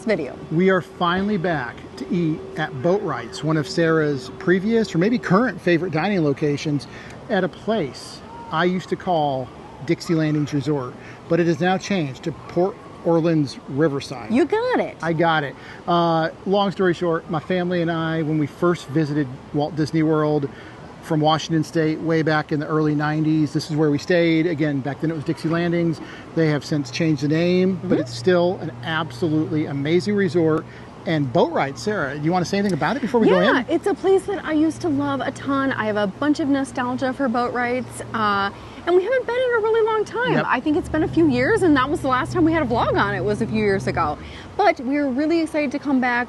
video. We are finally back to eat at Boatwright's, one of Sarah's previous or maybe current favorite dining locations, at a place I used to call Dixie Landings Resort, but it has now changed to Port Orleans Riverside. You got it. I got it. Long story short, my family and I, when we first visited Walt Disney World from Washington State way back in the early 90s, this is where we stayed. Again, back then it was Dixie Landings. They have since changed the name, but it's still an absolutely amazing resort. And Boatwright, Sarah, do you want to say anything about it before we go in? Yeah, it's a place that I used to love a ton. I have a bunch of nostalgia for Boatwrights, and we haven't been in a really long time. Yep. I think it's been a few years, and that was the last time we had a vlog on it, was a few years ago. But we're really excited to come back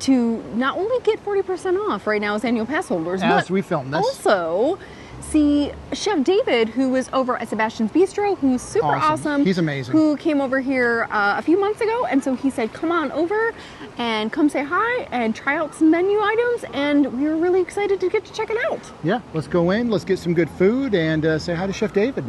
to not only get 40% off right now as annual pass holders, As but we film this. also see Chef David, who was over at Sebastian's Bistro, who's super awesome. He's amazing. Who came over here a few months ago, and so he said, come on over and come say hi and try out some menu items, and we were really excited to get to check it out. Yeah, let's go in, let's get some good food, and say hi to Chef David.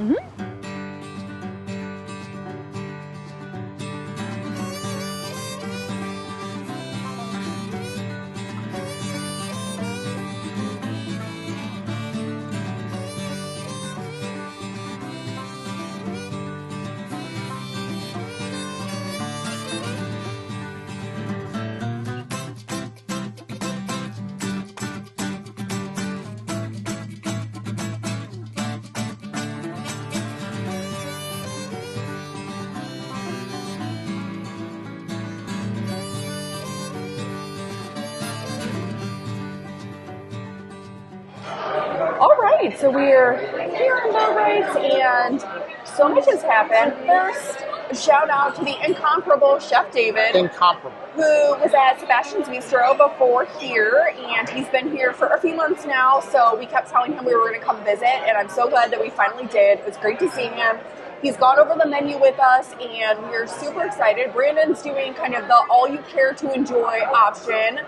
So we're here in Boatwright, and so much has happened. First, shout out to the incomparable Chef David. Incomparable. Who was at Sebastian's Bistro before here, and he's been here for a few months now, so we kept telling him we were going to come visit, and I'm so glad that we finally did. It was great to see him. He's gone over the menu with us, and we're super excited. Brandon's doing kind of the all-you-care-to-enjoy option,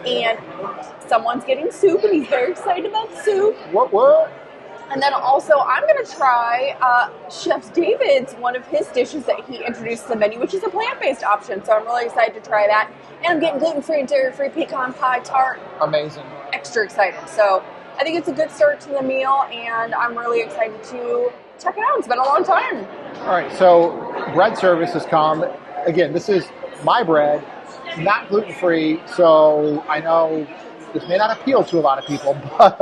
and someone's getting soup, and he's very excited about soup. What? And then also, I'm going to try Chef David's, one of his dishes that he introduced to the menu, which is a plant-based option. So I'm really excited to try that. And I'm getting gluten-free and dairy-free pecan pie tart. Amazing. Extra excited. So I think it's a good start to the meal, and I'm really excited to check it out. It's been a long time. All right, so bread service has come. Again, this is my bread, not gluten-free, so I know this may not appeal to a lot of people, but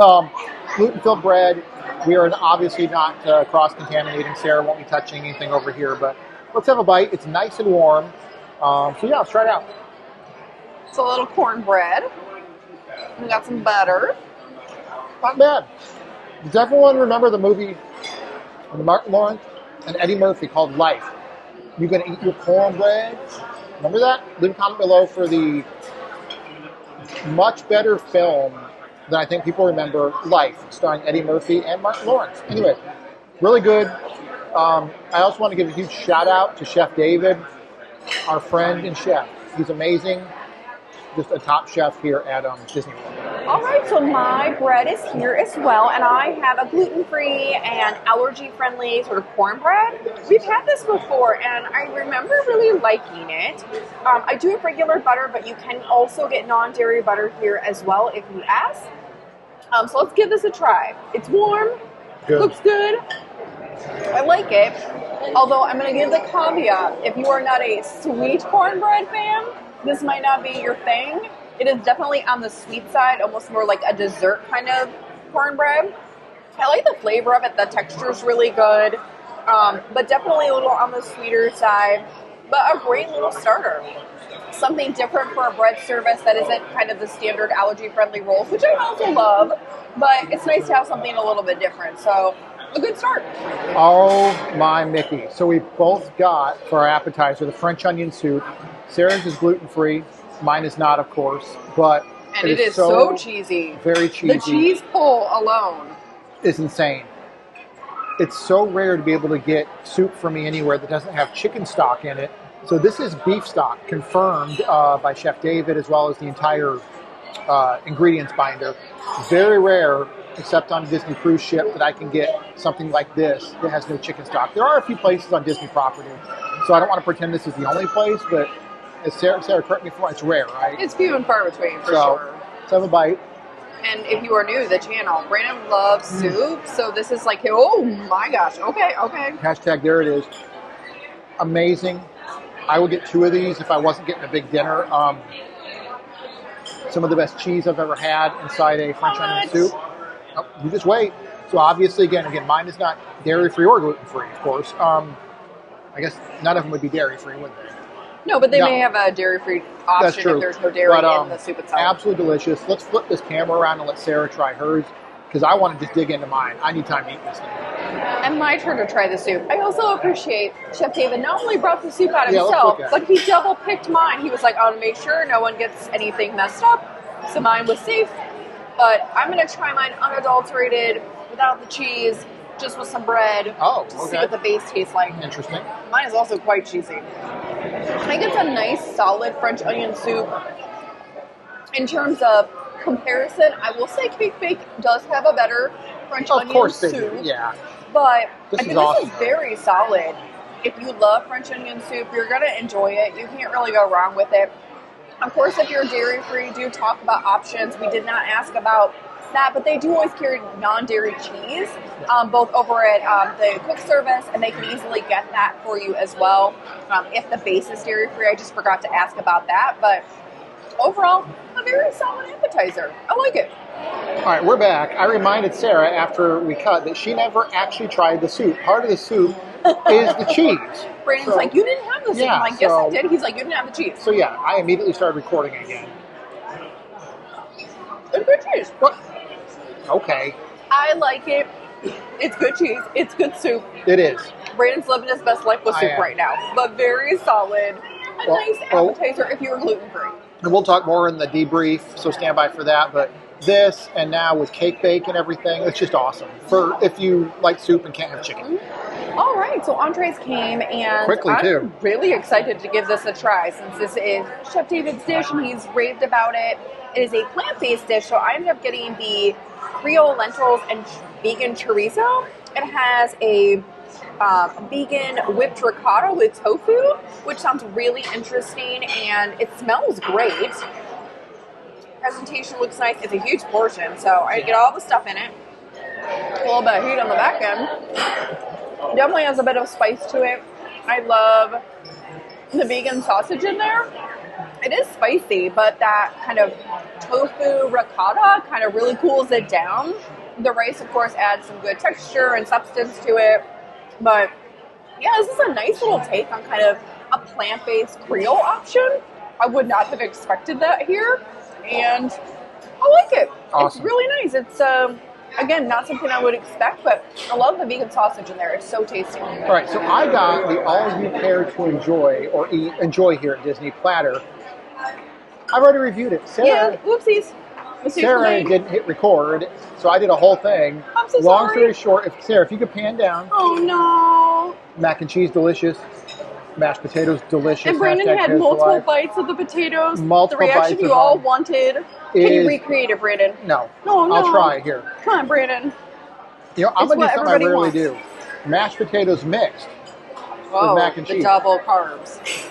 gluten-filled bread. We are obviously not cross-contaminating. Sarah won't be touching anything over here, but let's have a bite. It's nice and warm. So yeah, let's try it out. It's a little cornbread. We got some butter. Not bad. Does everyone remember the movie with Martin Lawrence and Eddie Murphy called Life? You're going to eat your cornbread. Remember that? Leave a comment below for the much better film than I think people remember, Life, starring Eddie Murphy and Martin Lawrence. Anyway, really good. I also want to give a huge shout out to Chef David, our friend and chef. He's amazing. Just a top chef here at Disney World. All right, so my bread is here as well, and I have a gluten-free and allergy-friendly sort of cornbread. We've had this before, and I remember really liking it. I do have regular butter, but you can also get non-dairy butter here as well if you ask. So let's give this a try. It's warm, looks good. I like it, although I'm going to give the caveat, if you are not a sweet cornbread fan, this might not be your thing. It is definitely on the sweet side, almost more like a dessert kind of cornbread. I like the flavor of it. The texture is really good, but definitely a little on the sweeter side, but a great little starter. Something different for a bread service that isn't kind of the standard allergy-friendly rolls, which I also love, but it's nice to have something a little bit different. So a good start. Oh my Mickey. So we both got, for our appetizer, the French onion soup. Sarah's is gluten-free. Mine is not, of course, but and it is so cheesy. Very cheesy. The cheese pull alone is insane. It's so rare to be able to get soup for me anywhere that doesn't have chicken stock in it. So this is beef stock, confirmed by Chef David, as well as the entire ingredients binder. Very rare, except on a Disney cruise ship, that I can get something like this that has no chicken stock. There are a few places on Disney property, so I don't want to pretend this is the only place, but It's Sarah, correct me if I'm wrong, it's rare, right? It's few and far between, for So, sure. let's have a bite. And if you are new to the channel, Brandon loves soup, so this is like, oh my gosh, okay. Hashtag there it is. Amazing. I would get 2 of these if I wasn't getting a big dinner. Some of the best cheese I've ever had inside a French onion soup. Oh, you just wait. So obviously, again, mine is not dairy-free or gluten-free, of course. I guess none of them would be dairy-free, would they? No, but they may have a dairy-free option That's true. if there's no dairy in the soup itself. Absolutely delicious. Let's flip this camera around and let Sarah try hers, because I want to just dig into mine. I need time to eat this thing. And my turn to try the soup. I also appreciate Chef David not only brought the soup out Yeah, let's himself, look at but he double picked mine. He was like, I want to make sure no one gets anything messed up, so mine was safe. But I'm going to try mine unadulterated, without the cheese, just with some bread. Oh, to okay. see what the base tastes like. Interesting. Mine is also quite cheesy. I think it's a nice, solid French onion soup. In terms of comparison, I will say Cake Bake does have a better French onion Of course soup. they do, yeah. But This I think is awesome. this is very solid. If you love French onion soup, you're going to enjoy it. You can't really go wrong with it. Of course, if you're dairy-free, do talk about options. We did not ask about that, but they do always carry non-dairy cheese, both over at the quick service, and they can easily get that for you as well. If the base is dairy-free, I just forgot to ask about that, but overall, a very solid appetizer. I like it. All right, we're back. I reminded Sarah after we cut that she never actually tried the soup. Part of the soup is the cheese. Brandon's like, you didn't have the soup. Yeah, I'm like, yes, I did. He's like, you didn't have the cheese. So yeah, I immediately started recording again. It's good cheese. What? Okay. I like it. It's good cheese. It's good soup. It is. Brandon's living his best life with I soup am. right now. But very solid. A nice appetizer if you're gluten-free. And we'll talk more in the debrief, so stand by for that. But this, and now with Cake Bake and everything, it's just awesome. For if you like soup and can't have chicken. All right, so entrees came, and Quickly, I'm too. really excited to give this a try since this is Chef David's dish and he's raved about it. It is a plant-based dish, so I ended up getting the Creole lentils and vegan chorizo. It has a vegan whipped ricotta with tofu, which sounds really interesting, and it smells great. Presentation looks nice. It's a huge portion, so I get all the stuff in it. A little bit of heat on the back end. Definitely has a bit of spice to it. I love the vegan sausage in there. It is spicy, but that kind of tofu ricotta kind of really cools it down. The rice, of course, adds some good texture and substance to it. But yeah, this is a nice little take on kind of a plant-based Creole option. I would not have expected that here, and I like it. Awesome. It's really nice. It's again, not something I would expect, but I love the vegan sausage in there. It's so tasty. All right, so I got the all you care to enjoy or enjoy here at Disney platter. I've already reviewed it. Yeah, whoopsies. Sarah didn't hit record, so I did a whole thing. I'm so Long sorry. story short, Sarah, if you could pan down, Oh no. mac and cheese delicious, mashed potatoes delicious. And Brandon hashtag had Here's to multiple Life. bites of the potatoes. Multiple the reaction bites you of all them wanted. Can you is- recreate it, Brandon? No. No, no. I'll try here. Come on, Brandon. You know, I'm It's going to do what something I everybody rarely wants. do. Mashed potatoes mixed Whoa, with mac and the cheese. double carbs.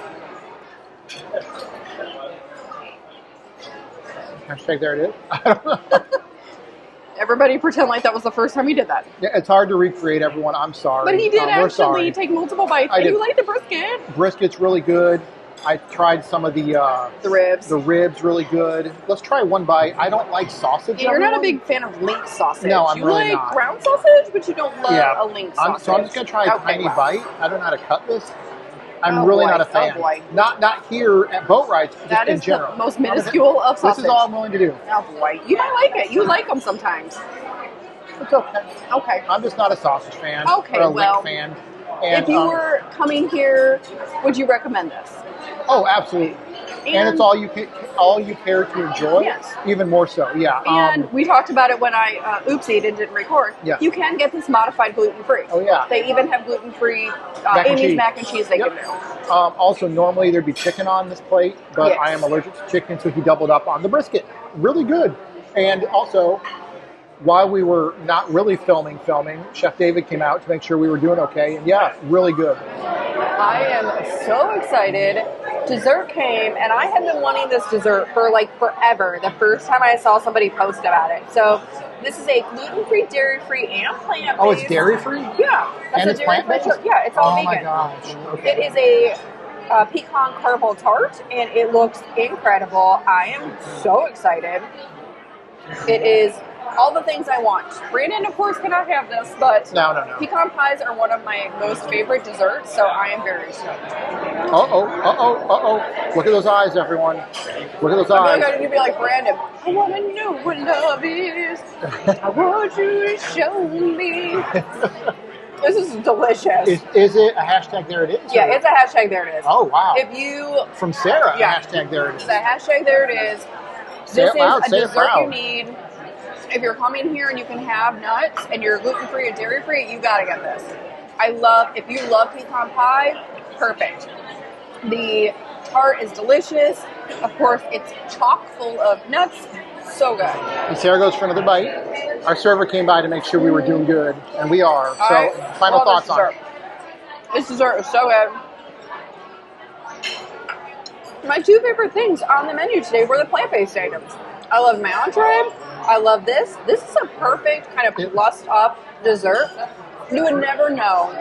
Hashtag there it is. I don't know. Everybody pretend like that was the first time he did that. Yeah, it's hard to recreate, everyone. I'm sorry. But he did We're actually sorry. take multiple bites. I And did. you like the brisket. Brisket's really good. I tried some of the ribs. The ribs really good. Let's try one bite. I don't like sausage. Yeah, you're not a everyone. big fan of link sausage. No, I'm you really like not. ground sausage, but you don't love Yeah. a link sausage. So I'm just gonna try a Okay, tiny wow. bite. I don't know how to cut this. I'm Oh, really boy. not a Oh, fan. boy. Not here at Boatwright, just That in is general. the most minuscule of This sausage. is all I'm willing to do. Oh boy, you might like it. You like them sometimes. It's okay. Okay. I'm just not a sausage fan. Okay, or a well, link fan. And, If you were coming here, would you recommend this? oh, absolutely. And it's all you care to enjoy. Yes. Even more so. Yeah. And we talked about it when I oopsied and didn't record. Yeah. You can get this modified gluten-free. Oh, yeah. They even have gluten-free Mac and Amy's cheese. mac and cheese they Yep. can do. Also, normally there'd be chicken on this plate, but Yes. I am allergic to chicken, so he doubled up on the brisket. Really good. And also, while we were not really filming, Chef David came out to make sure we were doing okay. And yeah, really good. I am so excited dessert came, and I had been wanting this dessert for like forever. The first time I saw somebody post about it. So this is a gluten-free, dairy-free, and plant-based. Oh, it's dairy-free? Yeah. And it's plant-based? Yeah, it's all vegan. Oh my gosh. Okay. It is a pecan caramel tart, and it looks incredible. I am so excited. It is all the things I want. Brandon, of course, cannot have this, but No. pecan pies are one of my most favorite desserts, so I am very stoked. Look at those eyes, everyone. Look at those eyes. I'm going to be like Brandon. I want to know what love is. I want you to show me. This is delicious. Is it a hashtag there it is? Yeah, it's a hashtag there it is. Oh, wow. If you... From Sarah, yeah. hashtag there it is. It's a hashtag there it is. Say This it loud, is a say it dessert proud. you need. If you're coming here and you can have nuts and you're gluten-free and dairy-free, you gotta get this. If you love pecan pie, perfect. The tart is delicious. Of course, it's chock full of nuts. So good. And Sarah goes for another bite. Our server came by to make sure we were doing good, and we are. So, final thoughts on it. This dessert is so good. My two favorite things on the menu today were the plant-based items. I love my entree. I love this. This is a perfect kind of plussed up dessert. You would never know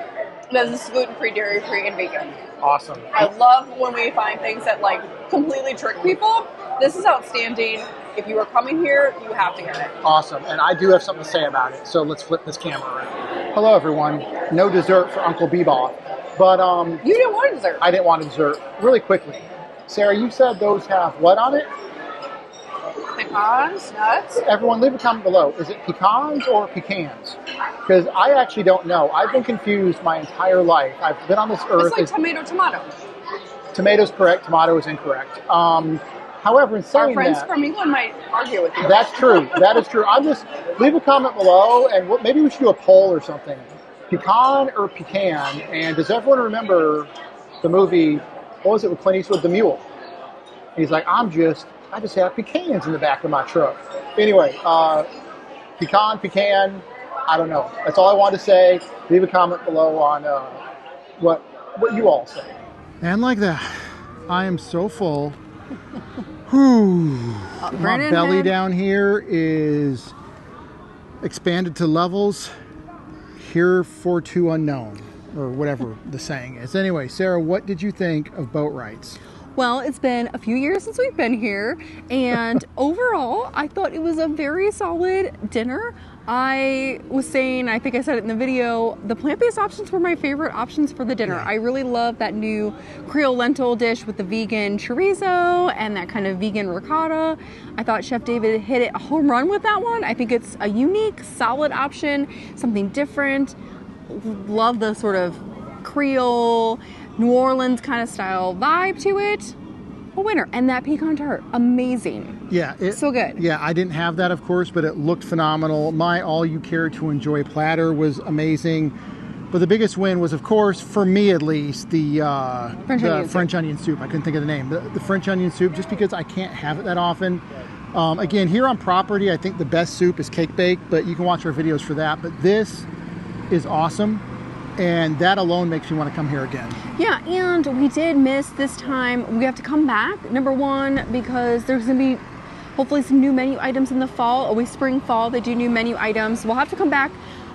that this is gluten-free, dairy-free, and vegan. Awesome. I love when we find things that like completely trick people. This is outstanding. If you are coming here, you have to get it. Awesome. And I do have something to say about it, so let's flip this camera around. Hello, everyone. No dessert for Uncle Bebop. But you didn't want a dessert. I didn't want a dessert. Really quickly. Sarah, you said those have what on it? Pecans, nuts. Everyone, leave a comment below. Is it pecans or pecans? Because I actually don't know. I've been confused my entire life. I've been on this earth. It's like tomato. Tomato's correct. Tomato is incorrect. However, in saying our friends that, from England might argue with you. That's true. That is true. I'm just leave a comment below, and maybe we should do a poll or something. Pecan or pecan? And does everyone remember the movie? What was it with Clint Eastwood? The Mule. And he's like, I just have pecans in the back of my truck. Anyway, pecan. I don't know. That's all I wanted to say. Leave a comment below on what you all say. And like that, I am so full. My belly down here is expanded to levels heretofore unknown, or whatever the saying is. Anyway, Sarah, what did you think of Boatwright's? Well, it's been a few years since we've been here, and overall, I thought it was a very solid dinner. I was saying, I think I said it in the video, the plant-based options were my favorite options for the dinner. Yeah. I really love that new Creole lentil dish with the vegan chorizo and that kind of vegan ricotta. I thought Chef David hit it a home run with that one. I think it's a unique, solid option, something different. Love the sort of Creole, New Orleans kind of style vibe to it. A winner. And that pecan tart, amazing. Yeah. So good. Yeah, I didn't have that, of course, but it looked phenomenal. My all you care to enjoy platter was amazing. But the biggest win was, of course, for me at least, the French onion soup. I couldn't think of the name. The French onion soup, just because I can't have it that often. Again, here on property, I think the best soup is cake bake, but you can watch our videos for that. But this is awesome. And that alone makes me want to come here again. Yeah, and we did miss this time. We have to come back, number one, because there's going to be hopefully some new menu items in the fall. Always spring, fall, they do new menu items. We'll have to come back.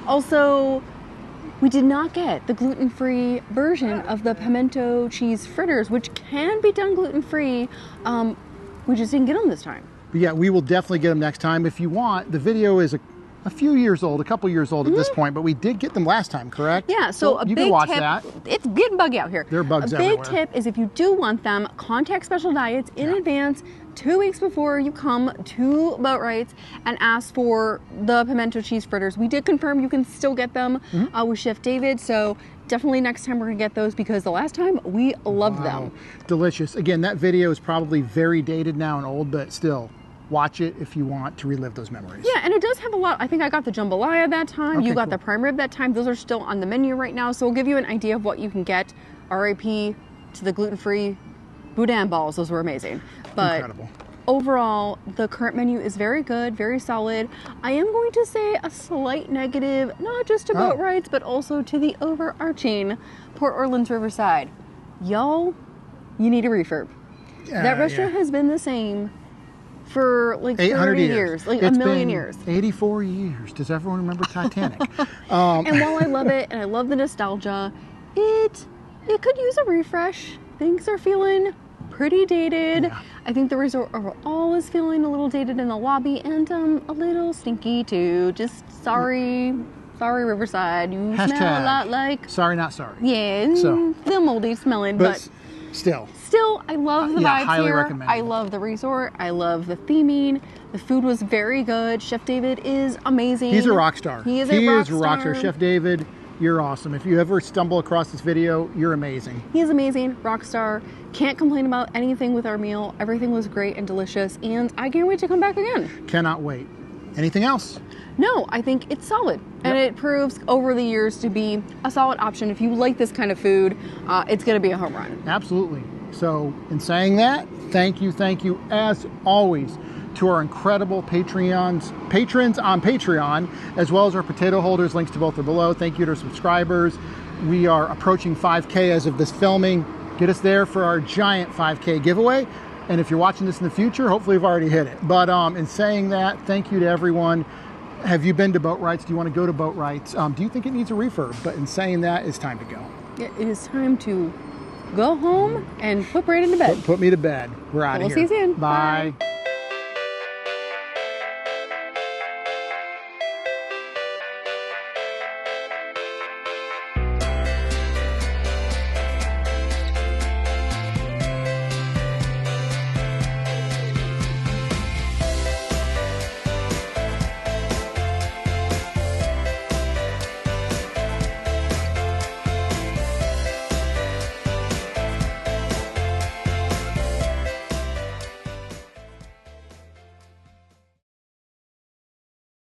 Also, we did not get the gluten-free version of the pimento cheese fritters, which can be done gluten-free. We just didn't get them this time. But yeah, we will definitely get them next time. If you want, the video is a few years old, a couple years old at this point, but we did get them last time, correct? Yeah, so a big tip. You can watch that. It's getting buggy out here. There are bugs everywhere. A big tip is if you do want them, contact Special Diets in advance, 2 weeks before you come to Boatwright's and ask for the pimento cheese fritters. We did confirm you can still get them with Chef David, so definitely next time we're gonna get those because the last time we loved them. Delicious. Again, that video is probably very dated now and old, but still. Watch it if you want to relive those memories. Yeah, and it does have a lot. I think I got the jambalaya that time. Okay, you got the prime rib that time. Those are still on the menu right now. So we'll give you an idea of what you can get. RIP to the gluten-free boudin balls. Those were amazing. But incredible. Overall, the current menu is very good, very solid. I am going to say a slight negative, not just to Boatwright's, but also to the overarching Port Orleans Riverside. Y'all, you need a refurb. That restaurant has been the same for like 30 years, like it's a million been years. 84 years. Does everyone remember Titanic? And while I love it and I love the nostalgia, it could use a refresh. Things are feeling pretty dated. Yeah. I think the resort overall is feeling a little dated in the lobby and a little stinky too. Just sorry Riverside. You smell a lot like... Sorry, not sorry. Yeah, the moldy smelling, but still, I love the vibes highly here. recommend I it. love the resort. I love the theming. The food was very good. Chef David is amazing. He's a rock star. He is a rock star. Chef David, you're awesome. If you ever stumble across this video, you're amazing. He is amazing, rock star. Can't complain about anything with our meal. Everything was great and delicious, and I can't wait to come back again. Cannot wait. Anything else? No, I think it's solid. And it proves over the years to be a solid option. If you like this kind of food, it's going to be a home run. Absolutely. So in saying that, thank you as always to our incredible patrons on Patreon, as well as our potato holders. Links to both are below. Thank you to our subscribers. We are approaching 5K as of this filming. Get us there for our giant 5K giveaway. And if you're watching this in the future, hopefully we've already hit it. But in saying that, thank you to everyone. Have you been to Boatwright's? Do you want to go to Boatwright's? Do you think it needs a refurb? But in saying that, it's time to go. It is time to go home and put Brandon to bed. Put me to bed. We're out of here. We'll see you soon. Bye. Bye.